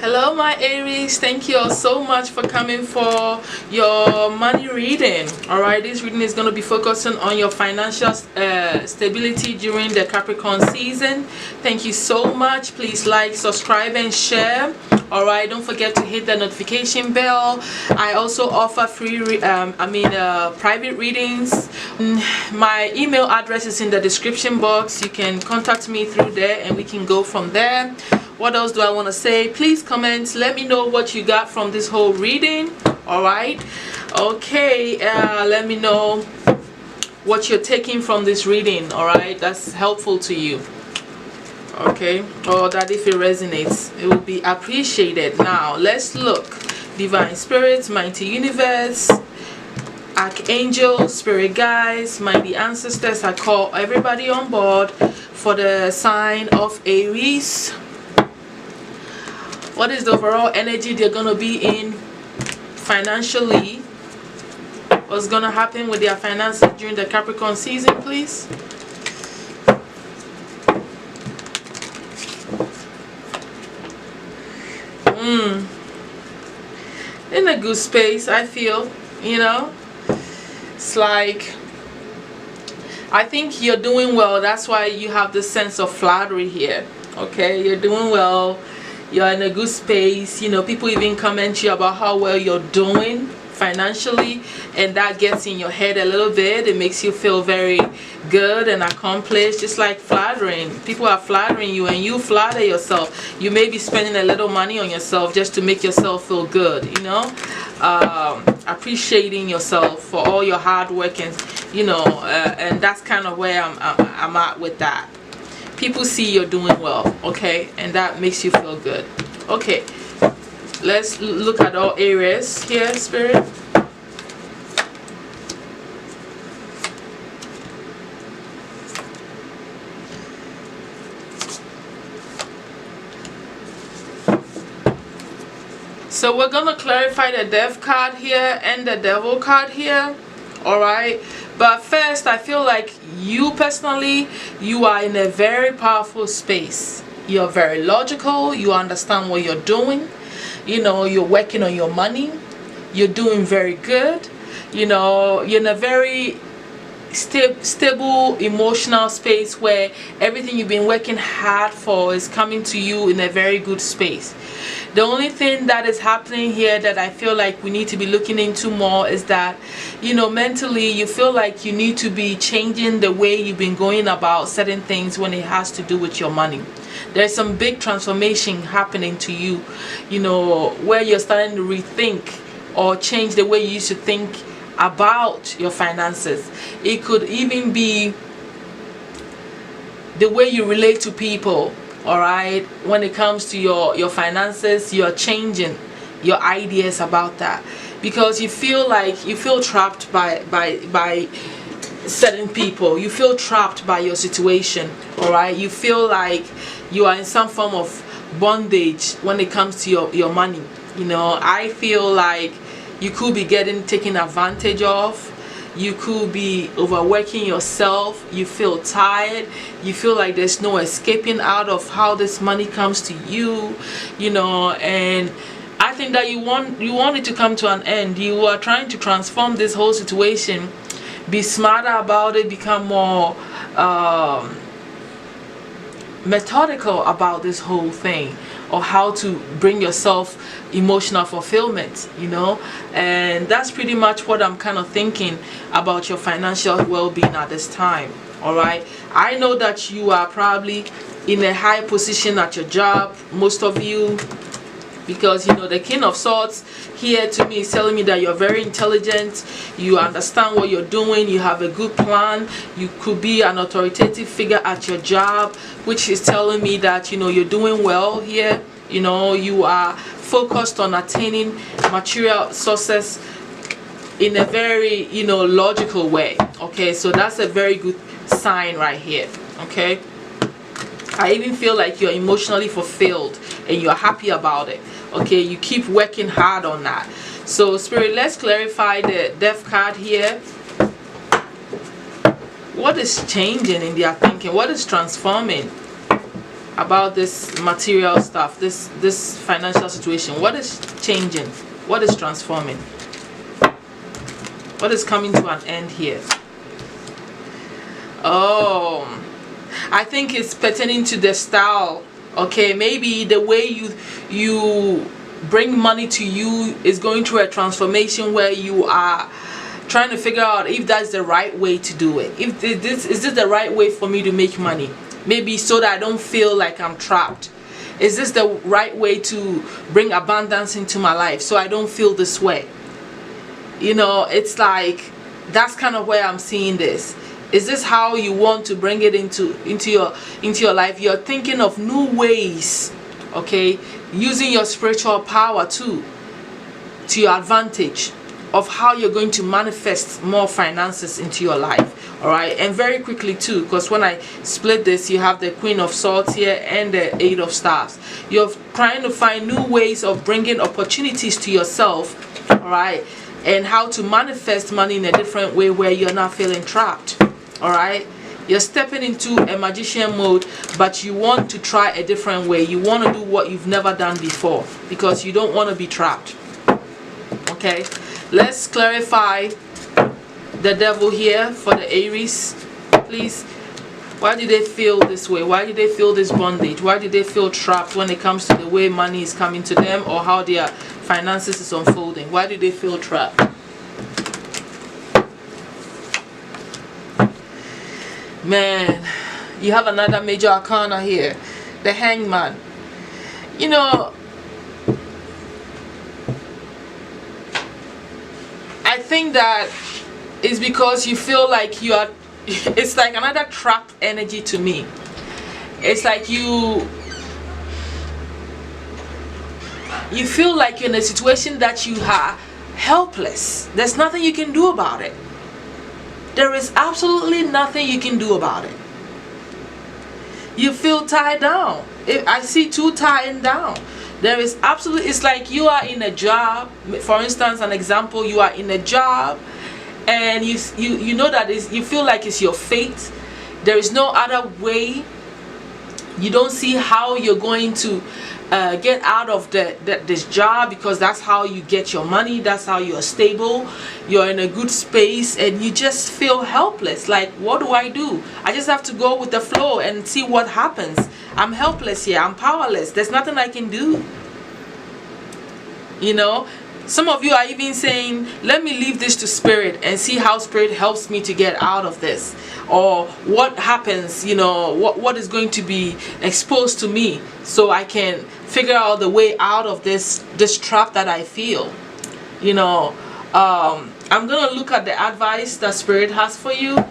Hello my Aries, thank you all so much for coming for your money reading. Alright, this reading is going to be focusing on your financial stability during the Capricorn season. Thank you so much. Please like, subscribe and share. Alright, don't forget to hit the notification bell. I also offer free private readings. My email address is in the description box. You can contact me through there and we can go from there. What else do I want to say? Please comment, let me know what you got from this whole reading. Alright, okay, let me know what you're taking from this reading. Alright, that's helpful to you. Okay, or that if it resonates, it will be appreciated. Now let's look. Divine spirits, mighty universe, archangels, spirit guides, mighty ancestors, I call everybody on board for the sign of Aries. What is the overall energy they're going to be in financially? What's going to happen with their finances during the Capricorn season, please? In a good space, I feel, you know. It's like, I think you're doing well. That's why you have this sense of flattery here. Okay, you're doing well. You're in a good space. You know, people even comment you about how well you're doing financially, and that gets in your head a little bit. It makes you feel very good and accomplished. It's like flattering. People are flattering you and you flatter yourself. You may be spending a little money on yourself just to make yourself feel good, you know. Appreciating yourself for all your hard work, and you know, and that's kind of where I'm at with that. People see you're doing well, okay, and that makes you feel good. Okay, let's look at all areas here, spirit. So we're gonna clarify the Death card here and the Devil card here. Alright, but first I feel like you personally, you are in a very powerful space. You're very logical. You understand what you're doing. You know, you're working on your money. You're doing very good. You know, you're in a very stable emotional space where everything you've been working hard for is coming to you in a very good space. The only thing that is happening here that I feel like we need to be looking into more is that, you know, mentally you feel like you need to be changing the way you've been going about certain things when it has to do with your money. There's some big transformation happening to you, you know, where you're starting to rethink or change the way you used to think about your finances. It could even be the way you relate to people. Alright, when it comes to your finances, you're changing your ideas about that because you feel like you feel trapped by certain people. You feel trapped by your situation. Alright, you feel like you are in some form of bondage when it comes to your money. You know, I feel like you could be getting taken advantage of. You could be overworking yourself. You feel tired. You feel like there's no escaping out of how this money comes to you, you know. And I think that you want it to come to an end. You are trying to transform this whole situation, be smarter about it, become more methodical about this whole thing, or how to bring yourself emotional fulfillment, you know. And that's pretty much what I'm kind of thinking about your financial well-being at this time. All right, I know that you are probably in a high position at your job, most of you, because you know the King of Swords here to me is telling me that you're very intelligent, you understand what you're doing, you have a good plan, you could be an authoritative figure at your job, which is telling me that, you know, you're doing well here. You know, you are focused on attaining material success in a very, you know, logical way. Okay, so that's a very good sign right here. Okay, I even feel like you're emotionally fulfilled and you're happy about it. Okay, you keep working hard on that. So spirit, let's clarify the Death card here. What is changing in their thinking? What is transforming? about this material stuff, this financial situation? What is changing? What is transforming? What is coming to an end here? Oh, I think it's pertaining to the style. Okay, maybe the way you bring money to you is going through a transformation where you are trying to figure out if that's the right way to do it. If this is this the right way for me to make money? Maybe so that I don't feel like I'm trapped. Is this the right way to bring abundance into my life so I don't feel this way? You know, it's like that's kind of where I'm seeing this. Is this how you want to bring it into your life? You're thinking of new ways, okay, using your spiritual power too to your advantage of how you're going to manifest more finances into your life. All right, and very quickly too, because when I split this, you have the Queen of Swords here and the Eight of Staves. You're trying to find new ways of bringing opportunities to yourself, all right, and how to manifest money in a different way where you're not feeling trapped. All right, you're stepping into a magician mode, but you want to try a different way. You want to do what you've never done before because you don't want to be trapped. Okay, let's clarify the devil here for the Aries, please. Why do they feel this way? Why do they feel this bondage? Why do they feel trapped when it comes to the way money is coming to them or how their finances is unfolding? Why do they feel trapped? Man, you have another major arcana here, the Hangman. You know, I think that is because you feel like you are, it's like another trap energy to me. It's like you feel like you're in a situation that you are helpless. There's nothing you can do about it. There is absolutely nothing you can do about it. You feel tied down. I see two tying down. There is absolutely, it's like you are in a job. For instance, an example, you are in a job and you know that you feel like it's your fate. There is no other way. You don't see how you're going to get out of this job because that's how you get your money. That's how you're stable. You're in a good space and you just feel helpless. Like, what do? I just have to go with the flow and see what happens. I'm helpless here. I'm powerless. There's nothing I can do. You know, some of you are even saying, let me leave this to spirit and see how spirit helps me to get out of this, or what happens, you know, what is going to be exposed to me so I can figure out the way out of this trap that I feel. You know, I'm gonna look at the advice that spirit has for you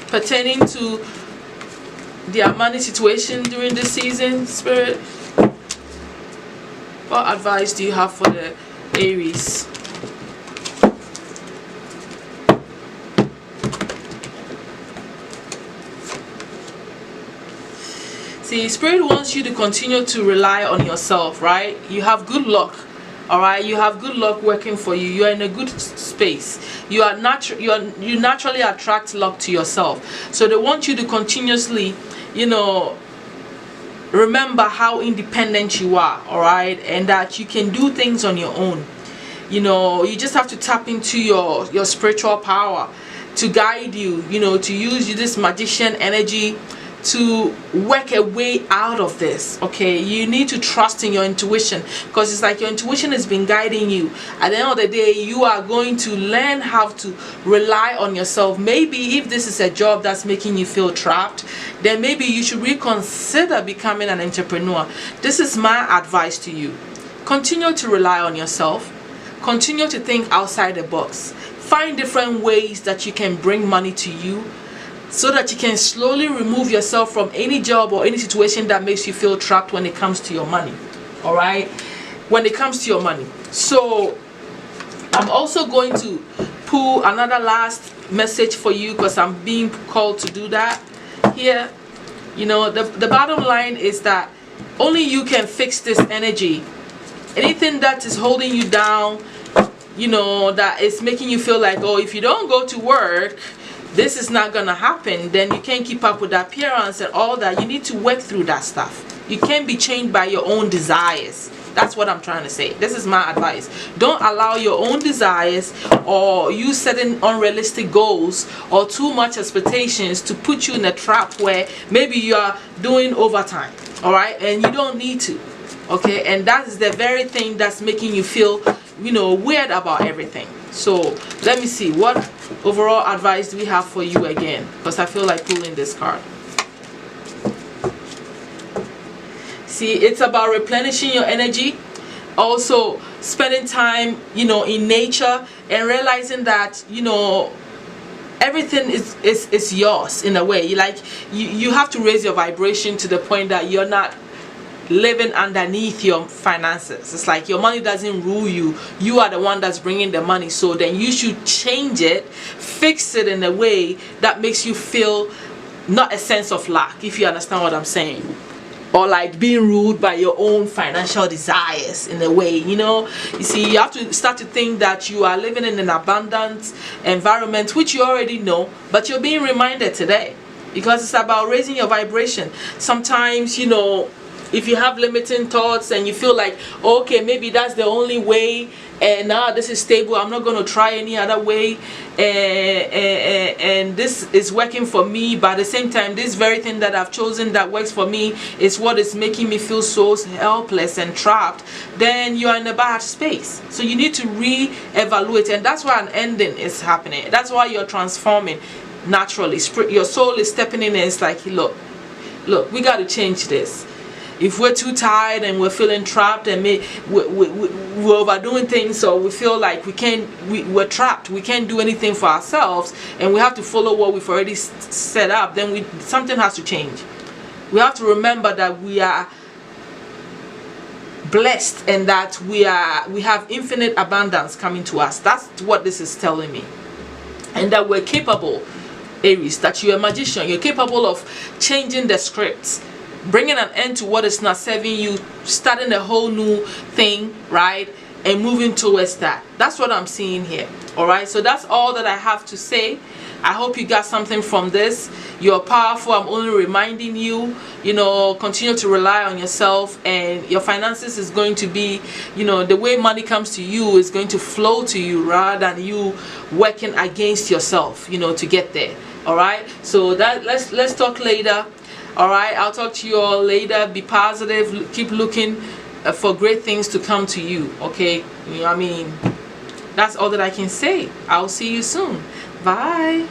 pertaining to their money situation during this season. Spirit, what advice do you have for the Aries? See, spirit wants you to continue to rely on yourself, right? You have good luck, all right? You have good luck working for you. You are in a good space. You naturally attract luck to yourself. So they want you to continuously, you know, remember how independent you are, all right, and that you can do things on your own. You know, you just have to tap into your spiritual power to guide you, you know, to use this magician energy to work a way out of this. Okay, you need to trust in your intuition, because it's like your intuition has been guiding you. At the end of the day, you are going to learn how to rely on yourself. Maybe if this is a job that's making you feel trapped, then maybe you should reconsider becoming an entrepreneur. This is my advice to you. Continue to rely on yourself. Continue to think outside the box. Find different ways that you can bring money to you, so that you can slowly remove yourself from any job or any situation that makes you feel trapped when it comes to your money. All right, when it comes to your money. So I'm also going to pull another last message for you, because I'm being called to do that here. You know, the bottom line is that only you can fix this energy. Anything that is holding you down, you know, that is making you feel like, oh, if you don't go to work, this is not gonna happen, then you can't keep up with the appearance and all that. You need to work through that stuff. You can't be chained by your own desires. That's what I'm trying to say. This is my advice. Don't allow your own desires or you setting unrealistic goals or too much expectations to put you in a trap where maybe you are doing overtime, all right, and you don't need to. Okay, and that is the very thing that's making you feel, you know, weird about everything. So let me see, what overall advice do we have for you again? Because I feel like pulling this card. See, it's about replenishing your energy, also spending time, you know, in nature, and realizing that, you know, everything is yours in a way. You have to raise your vibration to the point that you're not living underneath your finances. It's like your money doesn't rule you. You are the one that's bringing the money. So then you should change it, fix it in a way that makes you feel not a sense of lack, if you understand what I'm saying. Or like being ruled by your own financial desires in a way, you know. You see, you have to start to think that you are living in an abundant environment, which you already know, but you're being reminded today, because it's about raising your vibration. Sometimes, you know, if you have limiting thoughts and you feel like, okay, maybe that's the only way, and now this is stable, I'm not going to try any other way, and this is working for me, but at the same time, this very thing that I've chosen that works for me is what is making me feel so helpless and trapped, then you are in a bad space. So you need to re-evaluate, and that's why an ending is happening. That's why you're transforming naturally. Your soul is stepping in and it's like, look, we got to change this. If we're too tired and we're feeling trapped and we're overdoing things, so we feel like we're trapped, we can't do anything for ourselves, and we have to follow what we've already set up, then something has to change. We have to remember that we are blessed and that we have infinite abundance coming to us. That's what this is telling me. And that we're capable, Aries, that you're a magician, you're capable of changing the scripts, bringing an end to what is not serving you, starting a whole new thing, right, and moving towards that. That's what I'm seeing here. All right, so that's all that I have to say. I hope you got something from this. You're powerful. I'm only reminding you, you know, continue to rely on yourself, and your finances is going to be, you know, the way money comes to you is going to flow to you rather than you working against yourself, you know, to get there. All right, so that let's talk later. All right, I'll talk to you all later. Be positive. Keep looking for great things to come to you. Okay, you know, I mean, that's all that I can say. I'll see you soon. Bye.